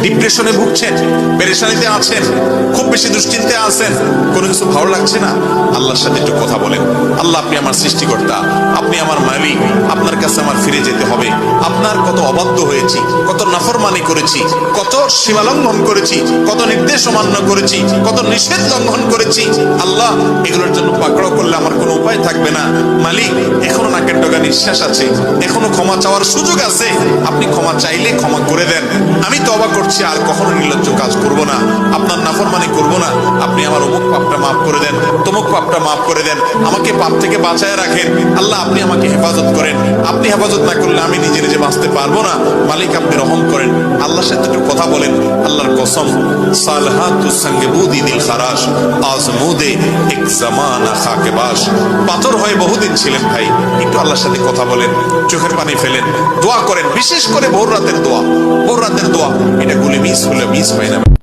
ডিপ্রেশনে ভুগছেন, পেরেশানিতে আছেন, খুব বেশি দুশ্চিন্তায় আছেন, কোনো কিছু ভালো লাগছে না, আল্লাহর সাথে একটু কথা বলেন। আল্লাহ, আপনি আমার সৃষ্টিকর্তা, আপনি আমার মালিক, আপনার কাছে আমার ফিরে যেতে হবে। আপনার কত অবাধ্য হয়েছি, কত নাফরমানি করেছি, কত সীমালঙ্ঘন করেছি, কত নির্দেশ অমান্য করেছি, কত নিষেধ লঙ্ঘন করেছি। আল্লাহ, এগুলোর জন্য পাকড়াও করলে আমার কোনো উপায় থাকবে না। মালিক, এখনো নাকের ডগা নিঃশ্বাস আছে, এখনো ক্ষমা চাওয়ার সুযোগ আছে। আপনি ক্ষমা চাইলে ক্ষমা করে দেন। আমি তওবা করছি, আর কখনো নির্লজ্জ কাজ করব না, আপনার নাফরমানি করব না। আপনি আমার অমুক পাপটা মাফ করে দেন, তমুক পাপটা মাফ করে দেন, আমাকে পাপ থেকে বাঁচায় রাখেন। আল্লাহ, আপনি আমাকে হেফাজত করেন। আপনি হেফাজত না করলে আমি নিজে নিজে বাঁচতে পারবো না। মালিক, আপনি রহম করেন। আল্লাহর সাথে একটু কথা বলেন। আল্লাহর কসম, সালহাতুস সঙ্গে বুদি দিল খারাস, আজমুদে এক জামানা খাকে বাস। পাথর হয়ে বহুদিন ছিলেন ভাই, একটু আল্লাহর সাথে কথা বলেন, চোখের পানি ফেলেন, দোয়া করেন। বিশেষ করে ভোর রাতের দোয়া, ভোর রাতের দোয়া, এটা গুলি মিস হলে মিস হয় না।